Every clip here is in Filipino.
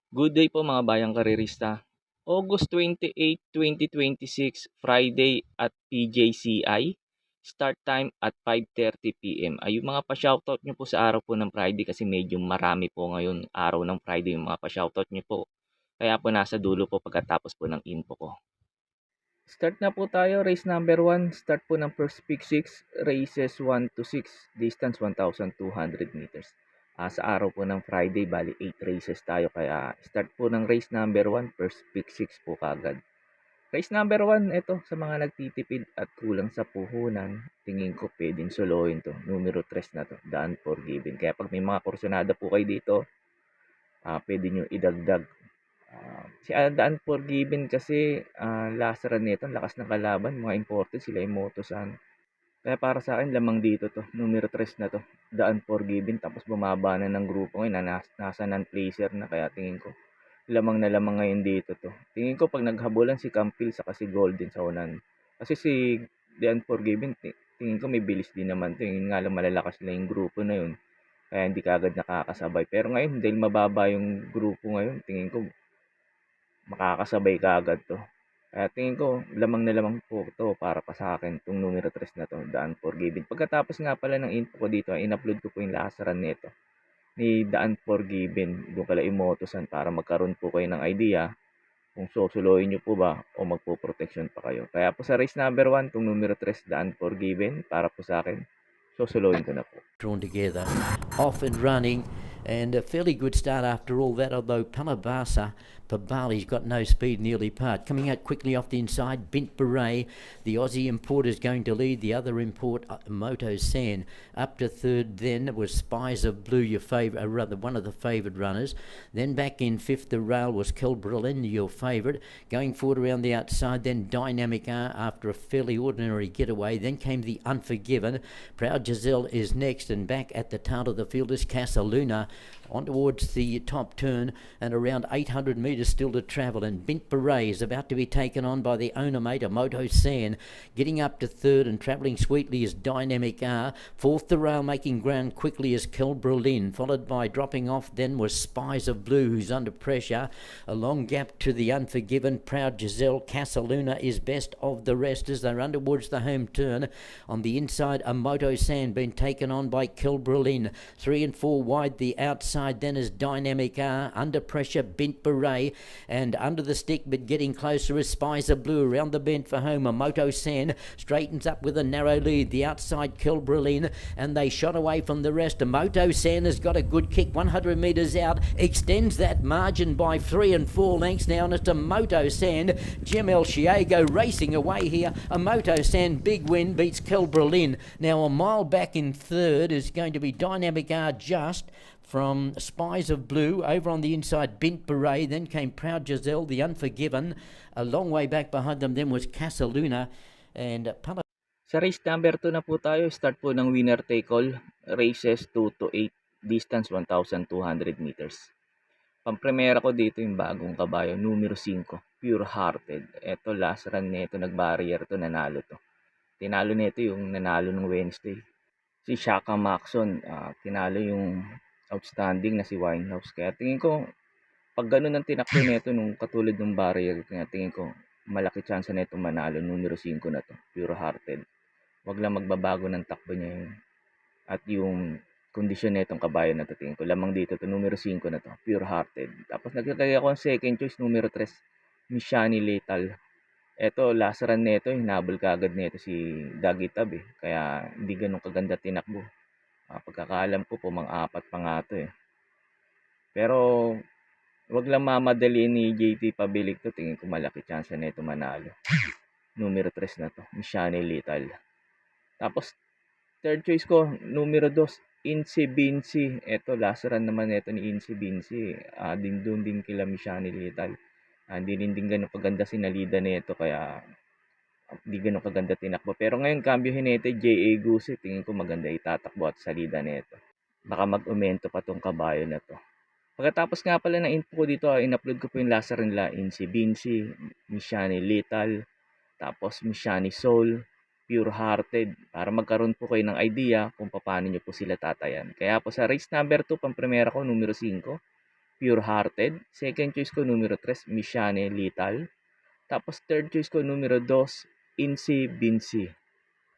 Good day po mga bayang karerista. August 28, 2026, Friday at PJCI. Start time at 5:30 PM. Ay yung mga pa-shoutout nyo po sa araw po ng Friday kasi medyo marami po ngayon araw ng Friday yung mga pa-shoutout nyo po. Kaya po nasa dulo po pagkatapos po ng info ko. Start na po tayo, race number 1. Start po ng first pick 6, races 1 to 6, distance 1,200 meters. Sa araw po ng Friday, bali 8 races tayo. Kaya start po ng race number 1, first pick 6 po kagad. Race number 1, ito sa mga nagtitipid at kulang sa puhunan, tingin ko pwedeng solohin to. Numero 3 na to, The Unforgiven. Kaya pag may mga kursunada po kayo dito, pwede nyo idagdag. Si The Unforgiven kasi last run nito, lakas ng kalaban, mga imported sila yung Motosan. Kaya para sa akin, lamang dito to, numero 3 na to, The Unforgiven. Tapos bumaba na ng grupo ngayon na nasa non-placer na, kaya tingin ko lamang na lamang ngayon dito to. Tingin ko pag naghabulan si Campbell sa kasi Golden sa unan. Kasi si The Unforgiven, tingin ko may bilis din naman to. Yun nga lang malalakas lang yung grupo na yun. Kaya hindi kaagad nakakasabay. Pero ngayon, dahil mababa yung grupo ngayon, tingin ko makakasabay kaagad to. Kaya tingin ko, lamang na lamang po to para pa sa akin, itong numero 3 na to, The Unforgiven. Pagkatapos nga pala ng info ko dito, in-upload ko po yung last run nito ni The Unforgiven. Doon kala Imotosan para magkaroon po kayo ng idea kung susuloyin nyo po ba o magpo-protection pa kayo. Kaya po sa race number 1, itong numero 3, The Unforgiven, para po sa akin, susuloyin ko na po. Drawn together, off and running, and a fairly good start after all that, although Palabasa, Pabali's got no speed, nearly part. Coming out quickly off the inside, Bint Beret, the Aussie import is going to lead, the other import, Moto San. Up to third then was Spies of Blue, your favourite, rather one of the favoured runners. Then back in fifth, the rail was Kelbrillin, your favourite. Going forward around the outside, then Dynamic R after a fairly ordinary getaway. Then came the Unforgiven. Proud Giselle is next, and back at the tail of the field is Casaluna on towards the top turn, and around 800 metres still to travel, and Bint Beret is about to be taken on by the owner mate, a Moto San. Getting up to third and travelling sweetly is Dynamic R. Fourth, the rail making ground quickly is Kelbrillin, followed by dropping off then was Spies of Blue, who's under pressure. A long gap to the Unforgiven, Proud Giselle. Casaluna is best of the rest as they're under towards the home turn. On the inside, a Moto San been taken on by Kelbrillin. 3 and 4 wide the outside, then is Dynamic R. Under pressure, Bint Beret, and under the stick but getting closer is Spies of Blue. Around the bend for home, a Moto San straightens up with a narrow lead. The outside, Kelbrillin, and they shot away from the rest. A Moto San has got a good kick, 100 metres out, extends that margin by 3 and 4 lengths now, and it's a Moto San. Jim El Chiego racing away here. A Moto San big win, beats Kelbrillin. Now a mile back in third is going to be Dynamic R just from Spies of Blue. Over on the inside, Bint Beret. Then came Proud Giselle, the Unforgiven. A long way back behind them then was Casaluna and Sa race number 2 na po tayo, start po ng winner take all, races 2 to 8, distance 1,200 meters. Pampremera ko dito yung bagong kabayo, numero 5, Pure Hearted. Ito last run nito, nag-barrier to, nanalo to. Tinalo nito yung nanalo ng Wednesday. Si Shaka Maxon, tinalo yung outstanding na si Winehouse. Kaya tingin ko, pag ganun ang tinakbo nito nung katulad ng barrier, kaya tingin ko, malaki chance na ito manalo, numero 5 na to, Pure Hearted. Wag lang magbabago ng takbo niya yun. At yung kondisyon na itong kabayo na to, tingin ko lamang dito to, numero 5 na to, Pure Hearted. Tapos nagkakaya ako ang second choice, numero 3, Mishani Lethal. Eto, last run nito, hinabol kaagad nito si Dagitab eh. Kaya hindi ganun kaganda tinakbo. Pagkakaalam ko, pumang-apat pa nga to eh. Pero wag lang mamadali ni JT Pabilik to, tingin ko malaki chance na ito manalo. Numero 3 na to, Mishani Lethal. Tapos third choice ko, numero 2, Incy Bincy. Ito, last run naman ito ni Incy Bincy. Din doon din kila Mishani Lethal. Hindi din ganun kaganda sinalida nito, kaya hindi ganun kaganda tinakbo. Pero ngayon, cambio hinete, J.A. Guse. Tingin ko maganda itatakbo at salida nito. Baka mag-umento pa tong kabayo na to. Pagkatapos nga pala ng info ko dito, in-upload ko po yung last run nila, Incy Bincy, Mishani Lethal, tapos Mishani Soul, Pure Hearted, para magkaroon po kayo ng idea kung paano nyo po sila tatayan. Kaya po sa race number 2, pang primera ko, numero 5, Pure Hearted. Second choice ko numero 3, Mishane Lethal. Tapos third choice ko numero 2, Incy Vinci.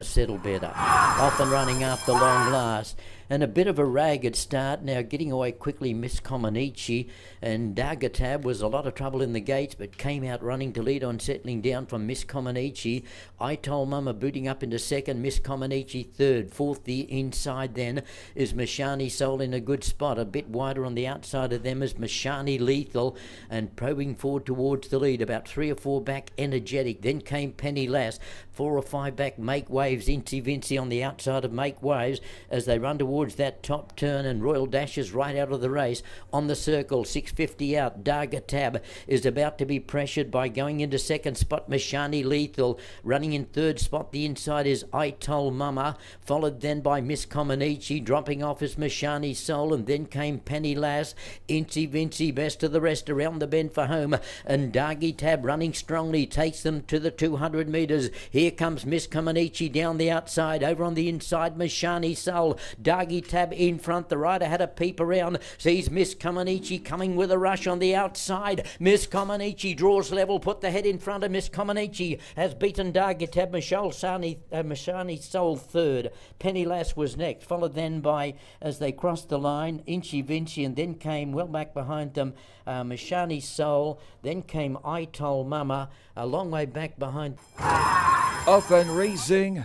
Settle better. Off and running after long last. And a bit of a ragged start. Now getting away quickly, Miss Comaneci. And Dargatab was a lot of trouble in the gates, but came out running to lead on, settling down from Miss Comaneci. I Told Mama booting up into second, Miss Comaneci third. Fourth, the inside then is Mashani Soul in a good spot. A bit wider on the outside of them is Mashani Lethal and probing forward towards the lead. About 3 or 4 back, Energetic. Then came Penny Lass. 4 or 5 back, Make Waves. Incy Vinci on the outside of Make Waves as they run towards that top turn, and Royal Dash is right out of the race on the circle. 650 out. Dargatab is about to be pressured by going into second spot. Mashani Lethal running in third spot. The inside is I Told Mama, followed then by Miss Comaneci. Dropping off is Mashani Soul, and then came Penny Lass. Incy Vinci best of the rest around the bend for home, and Dargatab running strongly takes them to the 200 metres. Here comes Miss Comaneci down the outside. Over on the inside, Mashani Soul. Dargatab in front. The rider had a peep around. Sees Miss Comaneci coming with a rush on the outside. Miss Comaneci draws level. Put the head in front of Miss Comaneci. Has beaten Dargatab. Mashani Soul third. Penny Lass was next. Followed then by, as they crossed the line, Incy Vinci, and then came well back behind them Mashani Soul. Then came I Told Mama. A long way back behind. Off and racing.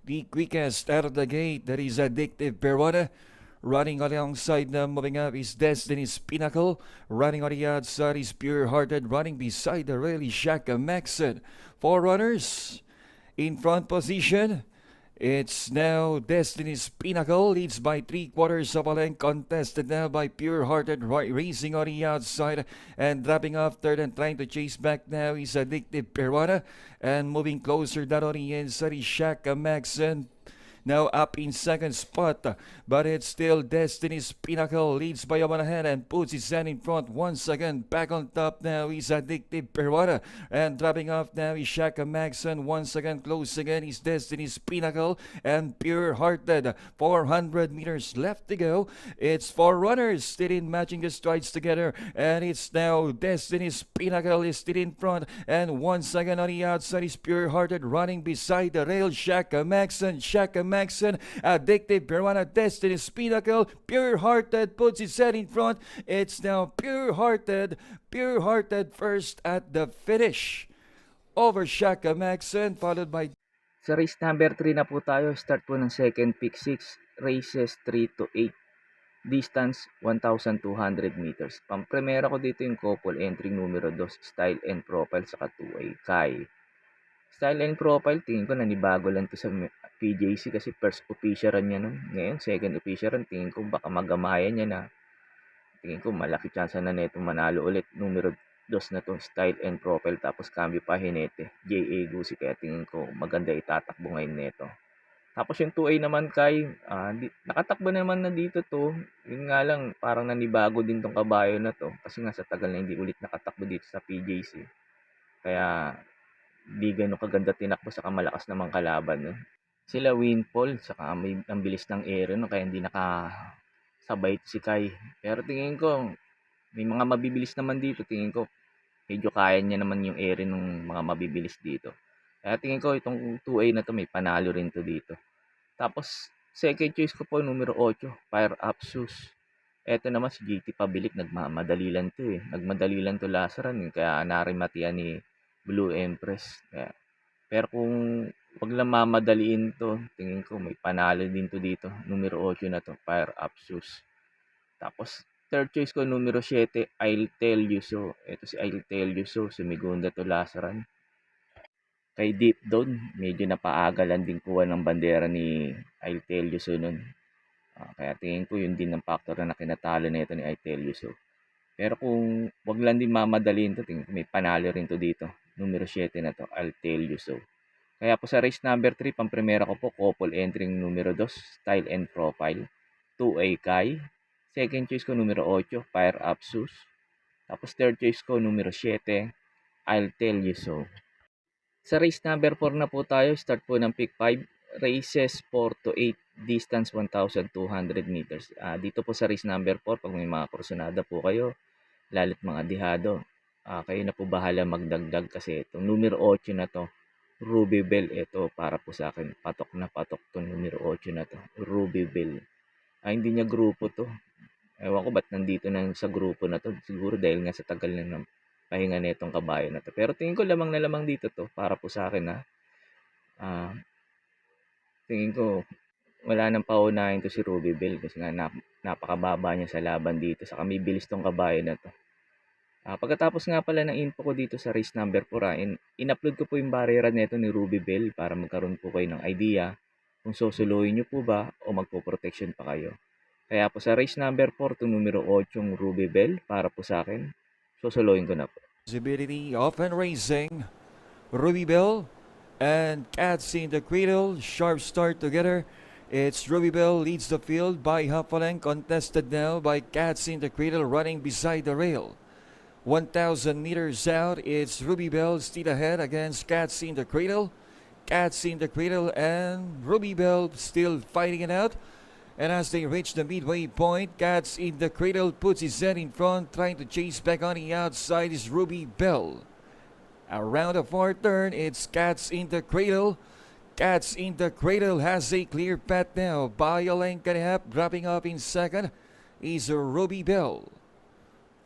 The quickest out of the gate, that is Addictive Peruana. Running alongside them, moving up is Destiny's Pinnacle. Running on the outside is Pure Hearted. Running beside the rail is Shaka Maxon. 4 runners in front position. It's now Destiny's Pinnacle, leads by 3/4 of a length, contested now by Pure Hearted, racing on the outside and dropping off third and trying to chase back now is Addictive Peruana, and moving closer down on the inside is Shaka Maxon. Now up in second spot, but it's still Destiny's Pinnacle, leads by a 1 ahead and puts his hand in front once again. Back on top now is Addictive Peruana, and dropping off now is Shaka Maxon. Once again close again is Destiny's Pinnacle and Pure Hearted. 400 meters left to go. It's 4 runners still in, matching the strides together, and it's now Destiny's Pinnacle is still in front, and once again on the outside is Pure Hearted, running beside the rail. Shaka Maxon, Addictive Peruana, Destiny's Pinnacle. Pure Hearted puts his head in front. It's now Pure Hearted first at the finish over Shaka Maxon, followed by Sa race number 3 na po tayo. Start po ng second pick 6, races 3 to 8. Distance 1,200 meters. Pang-primera ko dito yung couple entry numero 2, Style and Profile, saka 2A Kai. Style and Profile, tingin ko nanibago lang to sa PJC kasi first official run niya nun. Ngayon, second official run, tingin ko baka magamayan niya na. Tingin ko malaki chance na neto manalo ulit. Numero 2 na to, Style and Profile, tapos cambio pa Hinete, J.A. Gusi, kaya tingin ko maganda itatakbo ngayon neto. Tapos yung 2A naman kay, nakatakbo naman na dito to. Yun nga lang, parang nanibago din tong kabayo na to. Kasi nga sa tagal na hindi ulit nakatakbo dito sa PJC. Kaya, di gano'ng kaganda tinakbo, saka malakas naman kalaban. No? Sila Winfall, saka ang bilis ng aero, no? Kaya hindi nakasabay si Kai. Pero tingin ko, may mga mabibilis naman dito. Tingin ko, medyo kaya niya naman yung aero ng mga mabibilis dito. Kaya tingin ko, itong 2A na to, may panalo rin to dito. Tapos, second choice ko po, numero 8, Fire Up Shoes. Eto naman si GT Pabilik, nagmamadali lang to eh. Nagmadali lang to last run eh. Kaya narimatian ni Blue Empress. Kaya, pero kung wag lang mamadaliin to, tingin ko may panalo din to dito. Numero 8 na to, Fire Up Shoes. Tapos, third choice ko, numero 7, I'll Tell You So. Ito si I'll Tell You So, sumigunda to last run. Kay Deep Down, medyo napaagalan din kuha ng bandera ni I'll Tell You So nun. Kaya tingin ko yun din ang factor na kinatalo na ito ni I'll Tell You So. Pero kung wag lang din mamadaliin to, tingin ko may panalo rin to dito. Numero 7 na to, I'll Tell You So. Kaya po sa race number 3, pang-primera ko po, couple entering numero 2, Style and Profile. 2A Kai. Second choice ko, numero 8, Fire Up Shoes. Tapos third choice ko, numero 7, I'll Tell You So. Sa race number 4 na po tayo, start po ng pick 5, races 4 to 8, distance 1,200 meters. Dito po sa race number 4, pag may mga kursunada po kayo, lalo't mga dehado, kayo na po bahala magdagdag kasi itong numero 8 na to, Ruby Bell, ito para po sa akin, patok na patok itong numero 8 na to, Ruby Bell. Hindi niya grupo to. Ewan ko ba't nandito na sa grupo na to. Siguro dahil nga sa tagal na ng pahinga na itong kabayo na to. Pero tingin ko lamang na lamang dito to para po sa akin na tingin ko wala nang paunahin to si Ruby Bell kasi nga napakababa niya sa laban dito. Saka may bilis tong kabayo na to. Pagkatapos nga pala ng info ko dito sa race number 4, in-upload ko po yung barriera nito ni Ruby Bell para magkaroon po kayo ng idea kung susuluhin nyo po ba o magpo-protection pa kayo. Kaya po sa race number 4, itong numero 8 yung Ruby Bell para po sa akin, susuluhin ko na po. Visibility often racing. Ruby Bell and Cats in the Cradle. Sharp start together. It's Ruby Bell leads the field by half a length, contested now by Cats in the Cradle running beside the rail. 1,000 meters out, it's Ruby Bell still ahead against Cats in the Cradle. Cats in the Cradle and Ruby Bell still fighting it out. And as they reach the midway point, Cats in the Cradle puts his head in front, trying to chase back on the outside is Ruby Bell. Around the far turn, it's Cats in the Cradle. Cats in the Cradle has a clear path now by a length and a half. Dropping off in second is Ruby Bell.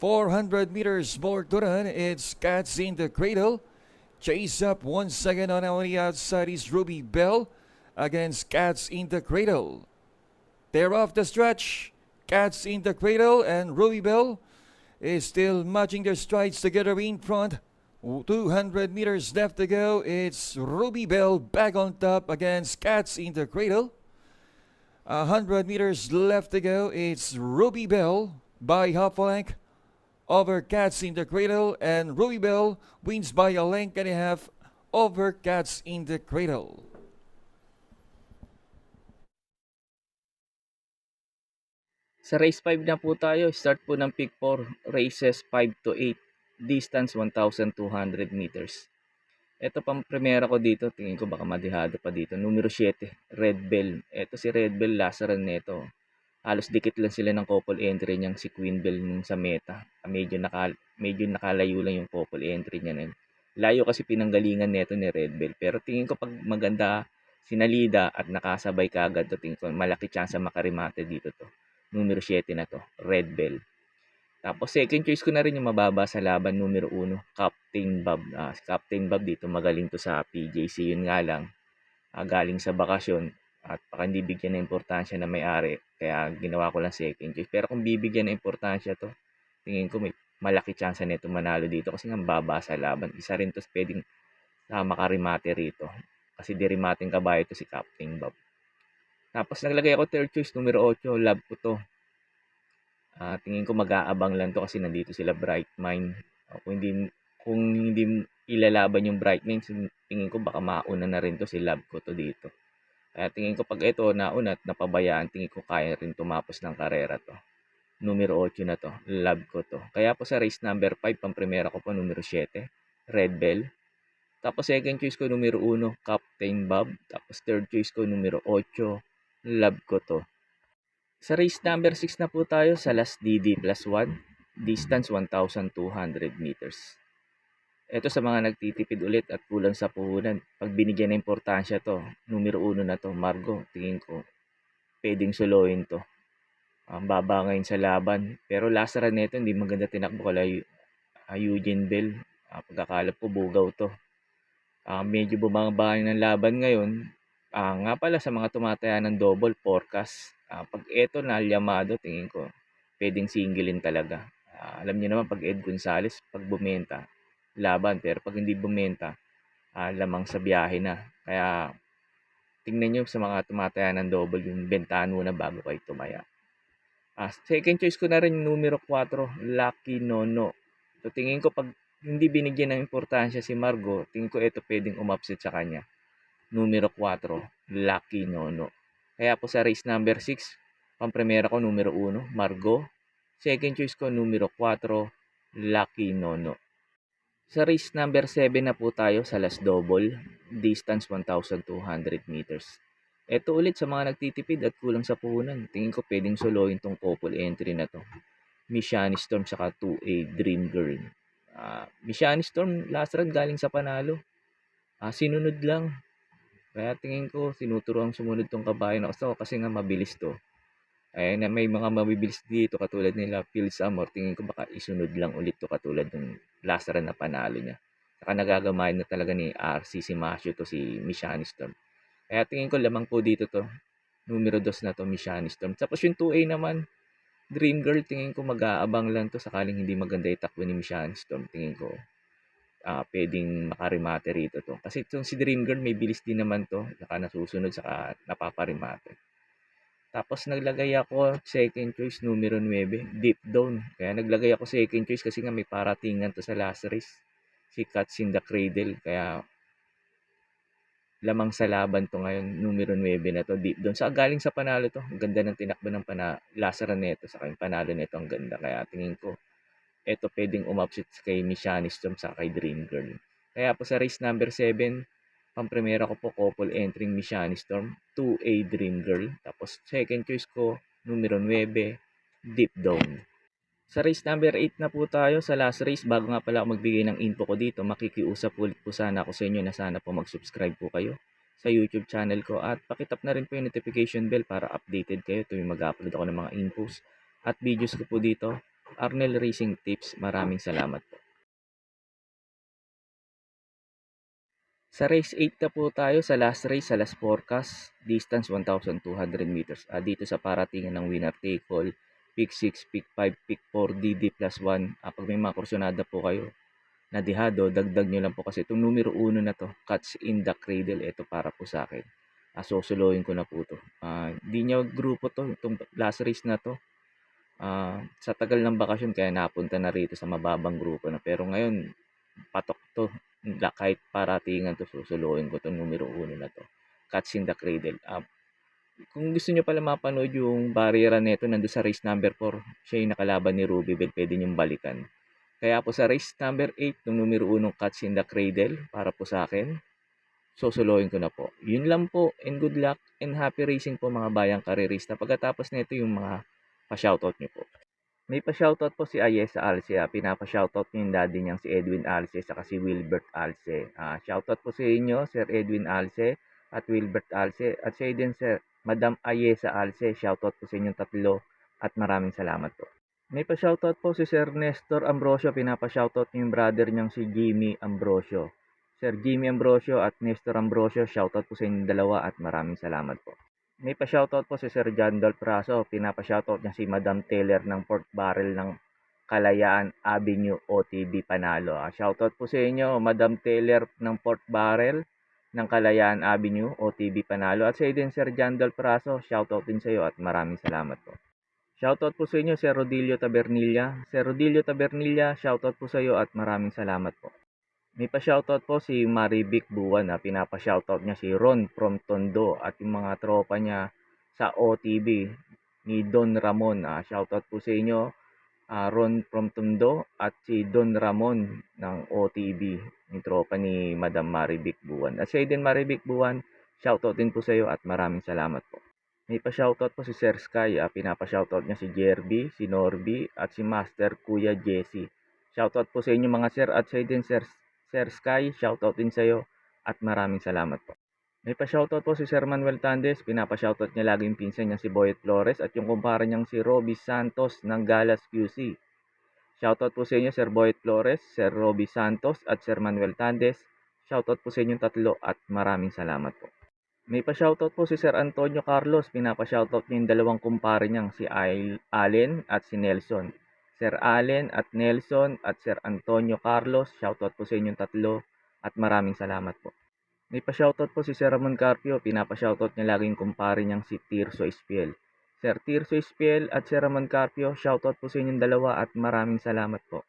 400 meters more to run. It's Cats in the Cradle. Chase up 1 second on the outside is Ruby Bell against Cats in the Cradle. They're off the stretch. Cats in the Cradle and Ruby Bell is still matching their strides together in front. 200 meters left to go. It's Ruby Bell back on top against Cats in the Cradle. 100 meters left to go. It's Ruby Bell by half a length over Cats in the Cradle, and Ruby Bell wins by a length and a half over Cats in the Cradle. Sa race 5 na po tayo, start po ng pick 4, races 5 to 8, distance 1,200 meters. Ito pang primera ko dito, tingin ko baka madihado pa dito. Numero 7, Red Bell. Ito si Red Bell, last run nito. Halos dikit lang sila ng couple entry niyang si Queen Bell nung sa meta. Medyo nakalayo lang yung couple entry niya nun. Layo kasi pinanggalingan nito ni Red Bell. Pero tingin ko pag maganda sinalida at nakasabay kaagad to, tingin ko malaki chance makarimate dito to. Numero 7 na to, Red Bell. Tapos second choice ko na rin yung mababa sa laban, numero 1, Captain Bob. Si Captain Bob dito magaling to sa PJC, yun nga lang. Galing sa bakasyon at baka hindi bigyan ng importansya na may-ari. Kaya ginawa ko lang second choice. Pero kung bibigyan ng importansya to, tingin ko may malaki chance nito manalo dito kasi nga baba sa laban. Isa rin to pwedeng makarimate rito. Kasi dirimating kabayo to si Captain Bob. Tapos naglagay ako third choice, numero 8, love ko to. Tingin ko mag-aabang lang to kasi nandito sila Bright Mind. Kung hindi ilalaban yung Bright Mind, tingin ko baka mauna na rin to si love ko to dito. Kaya tingin ko pag ito nauna at napabayaan, tingin ko kaya rin tumapos ng karera to. Numero 8 na to, love ko to. Kaya po sa race number 5, pang primera ko po numero 7, Red Bell. Tapos second choice ko numero 1, Captain Bob. Tapos third choice ko numero 8, love ko to. Sa race number 6 na po tayo sa last DD plus 1, distance 1,200 meters. Ito sa mga nagtitipid ulit at kulang sa puhunan. Pag binigyan ng importansya to, numero 1 na to, Margo, tingin ko, pwedeng soloin to. Baba ngayon sa laban. Pero last run nito, hindi maganda tinakbo kala Eugene Bell. Pagkakalap po, bugaw to. Medyo bumababa ng laban ngayon. Nga pala sa mga tumataya ng double forecast, pag eto na Yamado, tingin ko, pwedeng singilin talaga. Alam niyo naman, pag Ed Gonzalez, pag bumenta, laban. Pero pag hindi bumenta, lamang sa biyahe na. Kaya tingnan nyo sa mga tumataya ng double, yung bentahan muna bago kayo tumaya. Second choice ko na rin numero 4, Lucky Nono. So, tingin ko pag hindi binigyan ng importansya si Margo, tingin ko ito pwedeng umupset sa kanya. Numero 4, Lucky Nono. Kaya po sa race number 6, pampremera ko numero 1, Margo. Second choice ko numero 4, Lucky Nono. Sa race number 7 na po tayo sa last double, distance 1,200 meters. Eto ulit sa mga nagtitipid at kulang sa puhunan, tingin ko puwedeng solohin 'tong couple entry na 'to. Mishani Storm saka 2A Dream Girl. Mishani Storm last run galing sa panalo, sinunod lang. Kaya tingin ko tinuturuang sumunod 'tong kabayo na 'to kasi nga mabilis 'to. Na may mga mabibilis dito katulad nila Phil Samor, tingin ko baka isunod lang ulit 'to katulad nung last run na panalo niya. Saka nagagamahan na talaga ni RC si Masio 'to, si Mishani Storm. Kaya tingin ko lamang po dito 'to, numero 2 na 'to, Mishani Storm. Tapos yung 2A naman, Dream Girl, tingin ko mag-aabang lang 'to sakaling hindi maganda yung takbo ni Mishani Storm. Tingin ko, puwedeng maka-remate rito 'to. Kasi itong si Dream Girl may bilis din naman 'to, saka nasusunod saka napapa-remate. Tapos naglagay ako second choice numero 9, Deep Down. Kaya naglagay ako second choice kasi nga may paratingan 'to sa last race, si Cats in the Cradle. Kaya lamang sa laban 'to ngayon, numero 9 na 'to, Deep Down. Saka galing sa panalo 'to, ang ganda ng tinakbo ng last run nito, saka yung panalo nito ang ganda. Kaya tingin ko eto puwedeng umabsent kay Mishani Storm saka kay Dream Girl. Kaya po sa race number 7, pampremera ko po couple entering Mishani Storm, 2A Dream Girl. Tapos second choice ko, numero 9, Deep Down. Sa race number 8 na po tayo, sa last race. Bago nga pala ako magbigay ng info ko dito, makikiusap ulit po sana ako sa inyo na sana po mag-subscribe po kayo sa YouTube channel ko at pakitap na rin po yung notification bell para updated kayo tuwing mag-upload ako ng mga infos at videos ko po dito. Arnel Racing Tips, maraming salamat po. Sa race 8 na po tayo, sa last race, sa last forecast, distance 1,200 meters. Dito sa paratingan ng winner take all, pick 6, pick 5, pick 4, DD plus 1. Pag may mga kursunada po kayo na dihado, dagdag nyo lang po kasi itong numero 1 na to, Cats in the Cradle, ito para po sa akin. Susuloyin ko na po to. Di nyo grupo to, itong last race na to. Sa tagal ng bakasyon kaya napunta na rito sa mababang grupo na. Pero ngayon, patok to. Kahit paratingan to, susuloyin ko itong numero 1 na to. Cats in the Cradle. Kung gusto nyo pala mapanood yung barriera neto, nandun sa race number 4. Siya yung nakalaban ni Ruby Bell. Pwede nyong balikan. Kaya po sa race number 8, yung numero 1 Cats in the Cradle, para po sa akin, susuloyin ko na po. Yun lang po, and good luck and happy racing po mga bayang karerista. Pagkatapos nito yung mga pa-shoutout nyo po. May pa-shoutout po si Ayesa Alce. Pinapa-shoutout niyo yung daddy niyang si Edwin Alce saka si Wilbert Alce. Shoutout po sa inyo, Sir Edwin Alce at Wilbert Alce. At sa din, Sir Madam Ayesa Alce. Shoutout po sa inyong tatlo at maraming salamat po. May pa-shoutout po si Sir Nestor Ambrosio. Pinapa-shoutout niyo yung brother niyang si Jimmy Ambrosio. Sir Jimmy Ambrosio at Nestor Ambrosio, shoutout po sa inyong dalawa at maraming salamat po. May pa-shoutout po si Sir John Dolpraso. Pinapa-shoutout niya si Madam Taylor ng Port Barrel ng Kalayaan Avenue, OTB Panalo. Shoutout po sa inyo, Madam Taylor ng Port Barrel ng Kalayaan Avenue, OTB Panalo. At sa din, Sir John Dolpraso, shoutout din sa iyo at maraming salamat po. Shoutout po sa inyo, Sir Rodilio Tabernilla. Sir Rodilio Tabernilla, shoutout po sa iyo at maraming salamat po. May pa-shoutout po si Marivic Buwan. Pinapa-shoutout niya si Ron from Tondo at yung mga tropa niya sa OTB ni Don Ramon. Shoutout po sa inyo, Ron from Tondo at si Don Ramon ng OTB, yung tropa ni Madam Marivic Buwan. At sa din Marivic Buwan, shoutout din po sa iyo at maraming salamat po. May pa-shoutout po si Sir Sky. Pinapa-shoutout niya si Jerby, si Norby at si Master Kuya Jesse. Shoutout po sa inyo mga sir at sa din Sir Sky, shoutout din sa iyo at maraming salamat po. May pa-shoutout po si Sir Manuel Tandes. Pinapa-shoutout niya lagi yung pinsan niya si Boyet Flores at yung kumpara niyang si Roby Santos ng Galas QC. Shoutout po sa inyo Sir Boyet Flores, Sir Roby Santos at Sir Manuel Tandes. Shoutout po sa inyong tatlo at maraming salamat po. May pa-shoutout po si Sir Antonio Carlos. Pinapa-shoutout niya yung dalawang kumpare niyang si Allen at si Nelson. Sir Allen at Nelson at Sir Antonio Carlos, shoutout po sa inyong tatlo at maraming salamat po. May pa-shoutout po si Sir Ramon Carpio. Pinapa-shoutout niya lagi yung kumpare niyang si Tirso Espiel. Sir Tirso Espiel at Sir Ramon Carpio, shoutout po sa inyong dalawa at maraming salamat po.